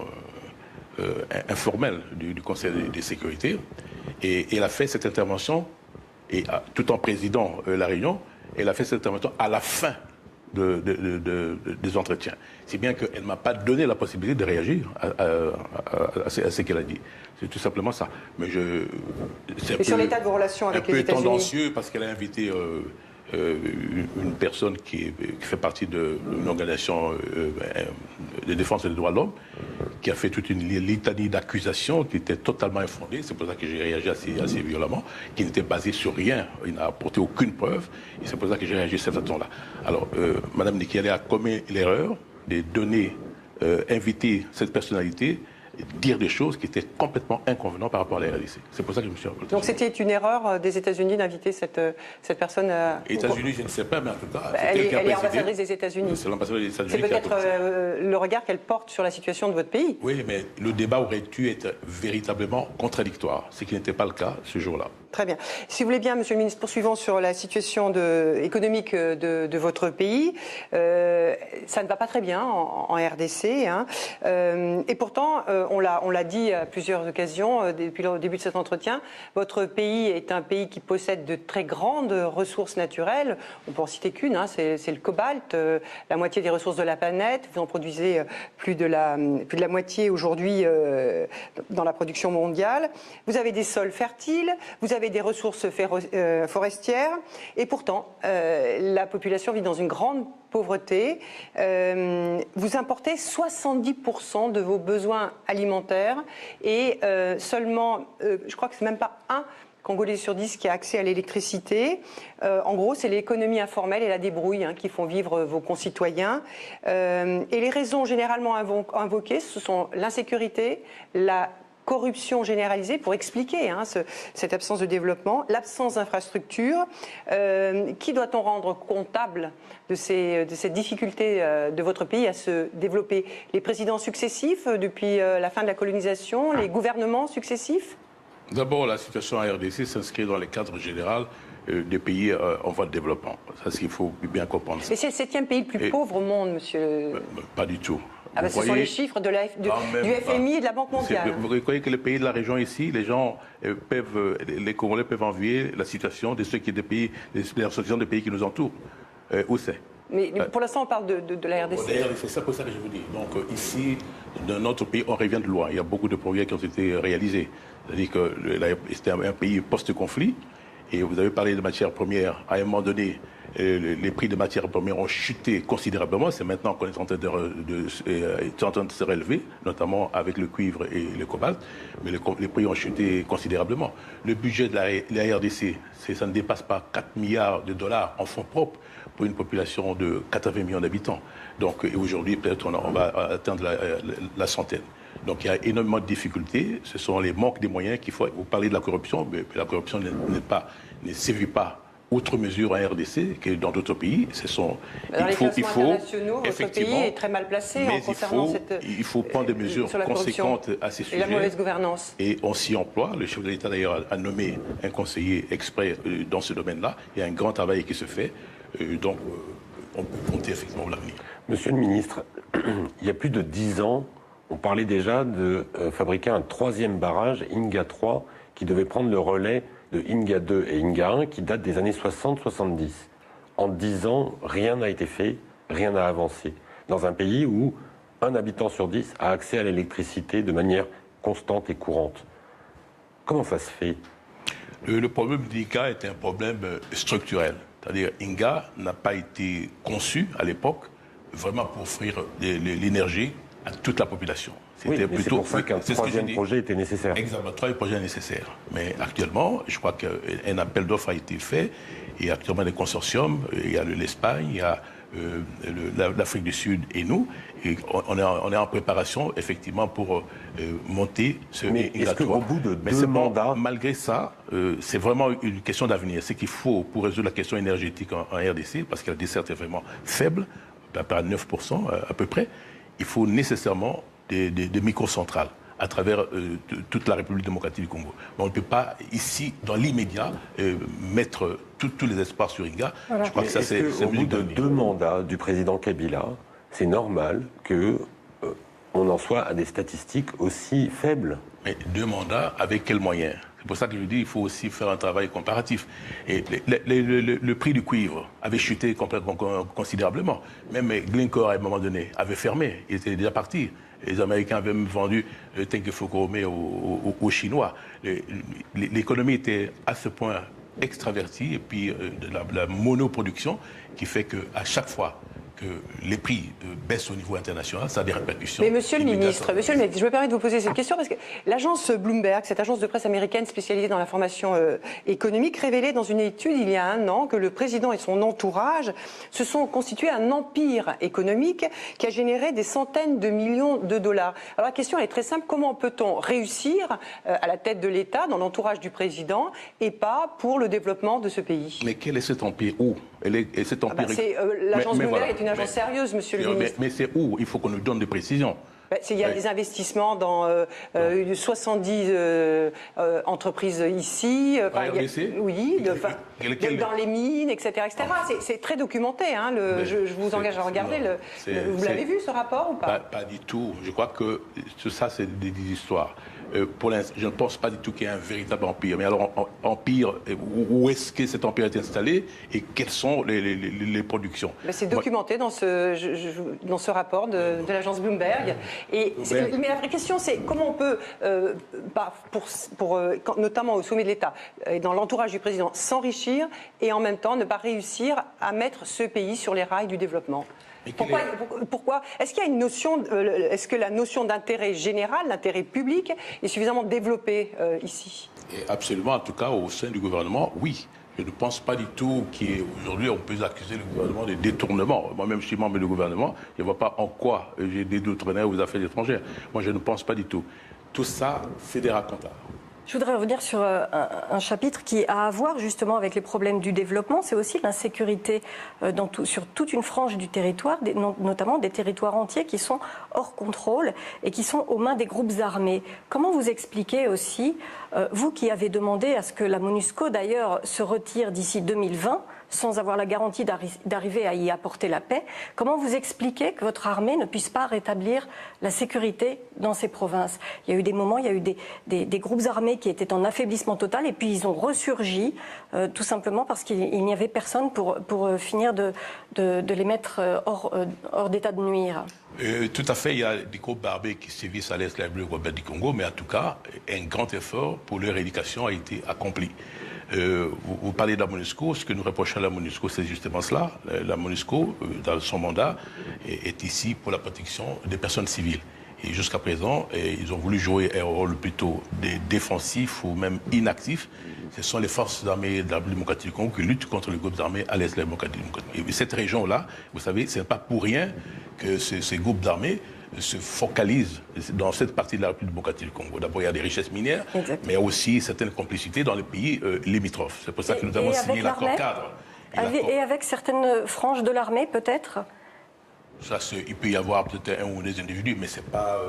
informelle du Conseil de sécurité. Et elle a fait cette intervention, tout en présidant la réunion, elle a fait cette intervention à la fin des entretiens. C'est bien qu'elle ne m'a pas donné la possibilité de réagir à ce qu'elle a dit. C'est tout simplement ça. Mais et sur l'état de vos relations avec les États-Unis? Un peu tendancieux parce qu'elle a invité une personne qui fait partie d'une organisation de défense des droits de l'homme, qui a fait toute une litanie d'accusations qui était totalement infondée. C'est pour ça que j'ai réagi assez violemment, qui n'était basée sur rien. Il n'a apporté aucune preuve. Et c'est pour ça que j'ai réagi de cette façon-là. Alors, Mme Nikki Haley a commis l'erreur de donner, inviter cette personnalité, dire des choses qui étaient complètement inconvenantes par rapport à la RDC. C'est pour ça que je me suis révolté. Donc c'était une erreur des États-Unis d'inviter cette personne à... États-Unis, je ne sais pas, mais en tout cas... Elle est ambassadrice des États-Unis. C'est l'ambassadrice des États-Unis. C'est peut-être le regard qu'elle porte sur la situation de votre pays. Oui, mais le débat aurait dû être véritablement contradictoire, ce qui n'était pas le cas ce jour-là. Très bien. Si vous voulez bien, Monsieur le ministre, poursuivons sur la situation économique de votre pays. Ça ne va pas très bien en RDC. Hein. Et pourtant, on l'a dit à plusieurs occasions depuis le début de cet entretien, votre pays est un pays qui possède de très grandes ressources naturelles. On peut en citer qu'une, hein, c'est le cobalt, la moitié des ressources de la planète. Vous en produisez plus de la moitié aujourd'hui dans la production mondiale. Vous avez des sols fertiles, vous avez des ressources forestières, et pourtant, la population vit dans une grande pauvreté. Vous importez 70% de vos besoins alimentaires et seulement, je crois que c'est même pas un Congolais sur 10 qui a accès à l'électricité. En gros, c'est l'économie informelle et la débrouille qui font vivre vos concitoyens. Et les raisons généralement invoquées, ce sont l'insécurité, la corruption généralisée, pour expliquer cette absence de développement, l'absence d'infrastructures. Qui doit-on rendre comptable de ces difficultés de votre pays à se développer? Les présidents successifs depuis la fin de la colonisation, les gouvernements successifs? D'abord, la situation en RDC s'inscrit dans le cadre général des pays en voie de développement. Ça, c'est ce qu'il faut bien comprendre. Mais c'est le 7e pays le plus pauvre au monde, monsieur. Pas du tout. Ce sont les chiffres du FMI et de la Banque mondiale. Vous croyez que les pays de la région ici, les Congolais peuvent envier la situation de ceux qui des associations des pays qui nous entourent? Où c'est? Mais pour l'instant, on parle de la RDC. D'ailleurs, c'est ça pour ça que je vous dis. Donc ici, dans notre pays, on revient de loin. Il y a beaucoup de progrès qui ont été réalisés. C'est-à-dire que c'était un pays post-conflit. Et vous avez parlé de matières premières. À un moment donné, les prix de matières premières ont chuté considérablement. C'est maintenant qu'on est en train de se relever, notamment avec le cuivre et le cobalt. Mais les prix ont chuté considérablement. Le budget de la RDC, ça ne dépasse pas 4 milliards de dollars en fonds propres pour une population de 80 millions d'habitants. Donc aujourd'hui, peut-être on va atteindre la centaine. Donc il y a énormément de difficultés. Ce sont les manques des moyens qu'il faut. Vous parlez de la corruption, mais la corruption ne sévit pas autre mesure en RDC que dans d'autres pays. Dans les classements internationaux, votre pays est très mal placé en concernant il faut prendre des mesures conséquentes à ces sujets. Et la mauvaise gouvernance. Et on s'y emploie. Le chef de l'État, d'ailleurs, a nommé un conseiller exprès dans ce domaine-là. Il y a un grand travail qui se fait. Donc, on peut compter effectivement l'avenir. Monsieur le ministre, il y a plus de 10 ans, on parlait déjà de fabriquer un 3e barrage, Inga 3, qui devait prendre le relais de Inga 2 et Inga 1, qui datent des années 60-70. En 10 ans, rien n'a été fait, rien n'a avancé. Dans un pays où un habitant sur 10 a accès à l'électricité de manière constante et courante. Comment ça se fait ? Le problème d'Inga est un problème structurel. C'est-à-dire Inga n'a pas été conçu à l'époque vraiment pour offrir l'énergie à toute la population. C'était plutôt c'est pour ça qu'un 3e projet était nécessaire. Exactement, un 3e projet est nécessaire. Mais actuellement, je crois qu'un appel d'offres a été fait. Et actuellement, des consortiums, il y a l'Espagne, il y a l'Afrique du Sud et nous. Et on est en préparation, effectivement, pour monter ce Mais est-ce qu'au bout de 2 mandats... Malgré ça, c'est vraiment une question d'avenir. C'est qu'il faut, pour résoudre la question énergétique en RDC, parce que la desserte est vraiment faible, à 9% à peu près, il faut nécessairement des microcentrales à travers toute la République démocratique du Congo. Mais on ne peut pas, ici, dans l'immédiat, mettre tous les espoirs sur Inga. Voilà. Je crois que ça, c'est au bout de 2 mandats du président Kabila, c'est normal que on en soit à des statistiques aussi faibles. Mais 2 mandats, avec quels moyens ? C'est pour ça que je dis qu'il faut aussi faire un travail comparatif. Et le prix du cuivre avait chuté considérablement. Même Glencore, à un moment donné, avait fermé. Il était déjà parti. Les Américains avaient même vendu Tenkefukuome aux Chinois. L'économie était à ce point extravertie, et puis de la monoproduction, qui fait qu'à chaque fois que les prix baissent au niveau international, ça a des répercussions. Mais monsieur le ministre, je me permets de vous poser cette question parce que l'agence Bloomberg, cette agence de presse américaine spécialisée dans l'information économique, révélait dans une étude il y a 1 an que le président et son entourage se sont constitués un empire économique qui a généré des centaines de millions de dollars. Alors la question est très simple, comment peut-on réussir à la tête de l'État, dans l'entourage du président, et pas pour le développement de ce pays ? Mais quel est cet empire ? Où ? L'agence Bloomberg est une agence sérieuse, monsieur le ministre. Mais c'est où ? Il faut qu'on nous donne des précisions. Il y a des investissements dans 70 entreprises ici. Oui, dans les mines, etc. C'est très documenté. Hein, je vous engage à regarder. Vous l'avez vu, ce rapport, ou pas ? Pas du tout. Je crois que tout ça, c'est des histoires. Pour l'instant, je ne pense pas du tout qu'il y ait un véritable empire. Mais alors, empire, où est-ce que cet empire est installé et quelles sont les productions ? C'est documenté dans ce rapport de l'agence Bloomberg. Mais la vraie question, c'est comment on peut, notamment au sommet de l'État et dans l'entourage du président, s'enrichir et en même temps ne pas réussir à mettre ce pays sur les rails du développement ? Pourquoi ? Est-ce qu'il y a une notion, est-ce que la notion d'intérêt général, d'intérêt public, est suffisamment développée ici ? Absolument, en tout cas au sein du gouvernement, oui. Je ne pense pas du tout qu'aujourd'hui on peut accuser le gouvernement de détournement. Moi-même, je suis membre du gouvernement, je ne vois pas en quoi j'ai des détournements aux affaires étrangères. Moi, je ne pense pas du tout. Tout ça, c'est des racontars. Je voudrais revenir sur un chapitre qui a à voir justement avec les problèmes du développement. C'est aussi l'insécurité sur toute une frange du territoire, notamment des territoires entiers qui sont hors contrôle et qui sont aux mains des groupes armés. Comment vous expliquez aussi, vous qui avez demandé à ce que la MONUSCO d'ailleurs se retire d'ici 2020, sans avoir la garantie d'arriver à y apporter la paix, comment vous expliquez que votre armée ne puisse pas rétablir la sécurité dans ces provinces ? Il y a eu des moments, il y a eu des groupes armés qui étaient en affaiblissement total et puis ils ont ressurgi tout simplement parce qu'il n'y avait personne pour finir de les mettre hors d'état de nuire. Tout à fait, il y a des groupes armés qui sévissent à l'est du Congo, mais en tout cas, un grand effort pour leur éradication a été accompli. Vous parlez de la MONUSCO, ce que nous reprochons à la MONUSCO, c'est justement cela. La MONUSCO, dans son mandat, est ici pour la protection des personnes civiles. Et jusqu'à présent, ils ont voulu jouer un rôle plutôt défensif ou même inactif. Ce sont les forces armées de la République démocratique du Congo qui luttent contre les groupes armés à l'est de la démocratie. Et cette région-là, vous savez, ce n'est pas pour rien que ces groupes d'armées se focalise dans cette partie de la République démocratique du Congo. D'abord, il y a des richesses minières, mais il y a aussi certaines complicités dans les pays limitrophes. C'est pour ça que nous avons signé l'accord cadre. Et avec certaines franges de l'armée, peut-être? Ça, il peut y avoir peut-être un ou des individus, mais ce n'est pas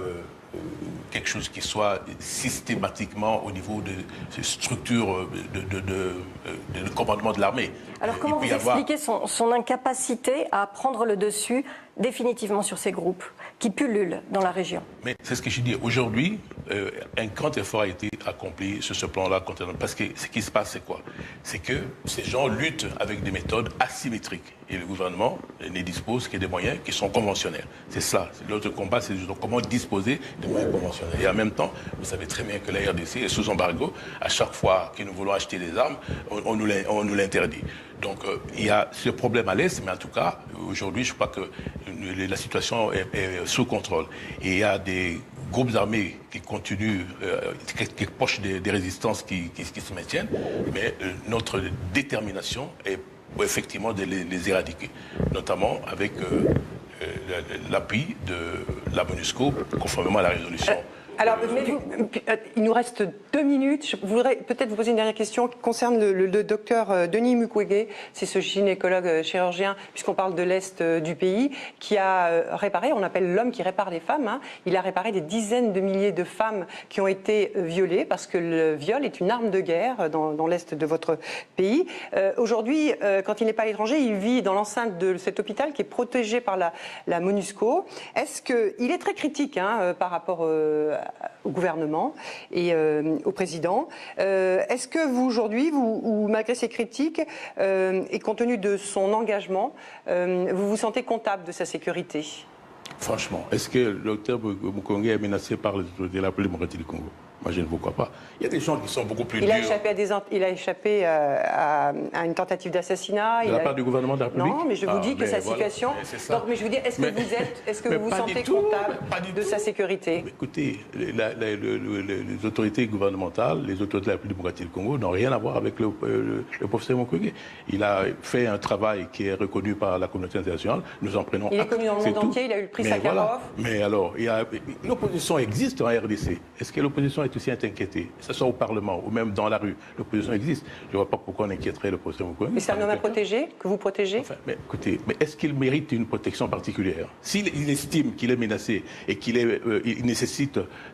quelque chose qui soit systématiquement au niveau de ces structures de commandement de l'armée. Alors comment vous expliquez son incapacité à prendre le dessus définitivement sur ces groupes qui pullulent dans la région? Mais c'est ce que je dis. Aujourd'hui, un grand effort a été accompli sur ce plan-là. Parce que ce qui se passe, c'est quoi? C'est que ces gens luttent avec des méthodes asymétriques. Et le gouvernement ne dispose que des moyens qui sont conventionnels. C'est ça. L'autre combat, c'est comment disposer des moyens conventionnels. Et en même temps, vous savez très bien que la RDC est sous embargo. À chaque fois que nous voulons acheter des armes, on nous l'interdit. Donc il y a ce problème à l'Est, mais en tout cas, aujourd'hui, je crois que la situation est sous contrôle. Et il y a des groupes armés qui continuent, qui sont proches des résistances qui se maintiennent, mais notre détermination est effectivement de les éradiquer, notamment avec l'appui de la MONUSCO, conformément à la résolution. Alors, il nous reste 2 minutes. Je voudrais peut-être vous poser une dernière question qui concerne le docteur Denis Mukwege. C'est ce gynécologue chirurgien, puisqu'on parle de l'Est du pays, qui a réparé, on appelle l'homme qui répare les femmes. Hein. Il a réparé des dizaines de milliers de femmes qui ont été violées, parce que le viol est une arme de guerre dans l'Est de votre pays. Aujourd'hui, quand il n'est pas à l'étranger, il vit dans l'enceinte de cet hôpital qui est protégé par la MONUSCO. Est-ce qu'il est très critique par rapport au gouvernement et au président. Est-ce que vous, aujourd'hui, ou malgré ces critiques, et compte tenu de son engagement, vous vous sentez comptable de sa sécurité? Franchement, est-ce que le docteur Mukwege est menacé par les autorités de la République démocratique du Congo? Moi, je ne vous crois pas. Il y a des gens qui sont beaucoup plus durs. Il a échappé à une tentative d'assassinat. De la part du gouvernement de la République? Non, mais je vous dis que sa situation... Donc, mais je vous dis, est-ce que vous vous sentez comptable de sa sécurité? Écoutez, les autorités gouvernementales, les autorités de la République démocratique du Congo n'ont rien à voir avec le professeur Mukwege. Il a fait un travail qui est reconnu par la communauté internationale. Nous en prenons acte. Il est connu dans le monde entier, il a eu le prix Sakharov. Voilà. Mais alors, l'opposition existe en RDC. Est-ce que l'opposition est aussi inquiétée, que ce soit au Parlement ou même dans la rue? L'opposition existe. Je ne vois pas pourquoi on inquiéterait le professeur Mukwege. Mais c'est un homme à protéger, que vous protégez? Enfin, mais écoutez, est-ce qu'il mérite une protection particulière? S'il estime qu'il est menacé et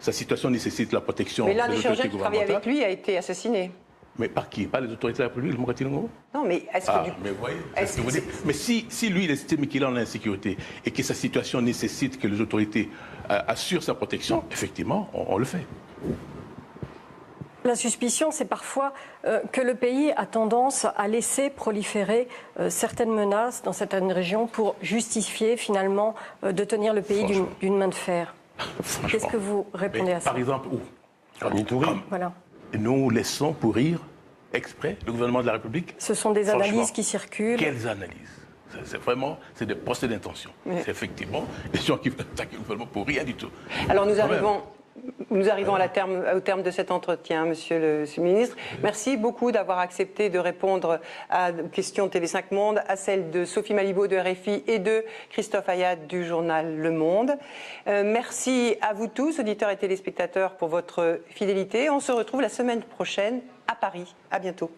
sa situation nécessite la protection... Mais l'un des chirurgiens qui travaillait avec lui a été assassiné. Mais par qui? Par les autorités de la République démocratique du Congo? Non, mais est-ce que... mais vous voyez, c'est ce que vous dites. Mais si lui, il estime qu'il est en insécurité et que sa situation nécessite que les autorités assurent sa protection, effectivement, on le fait. La suspicion, c'est parfois que le pays a tendance à laisser proliférer certaines menaces dans certaines régions pour justifier finalement de tenir le pays d'une main de fer. Qu'est-ce que vous répondez à ça? Par exemple, où? En Ituri. Voilà. Nous laissons pourrir exprès le gouvernement de la République? Ce sont des analyses qui circulent. Quelles analyses? C'est des procès d'intention. Oui. C'est effectivement des gens qui veulent attaquer le gouvernement pour rien du tout. Alors nous arrivons au terme de cet entretien, Monsieur le ministre. Merci beaucoup d'avoir accepté de répondre aux questions de TV5 Monde, à celles de Sophie Malibaud de RFI et de Christophe Ayad du journal Le Monde. Merci à vous tous, auditeurs et téléspectateurs, pour votre fidélité. On se retrouve la semaine prochaine à Paris. À bientôt.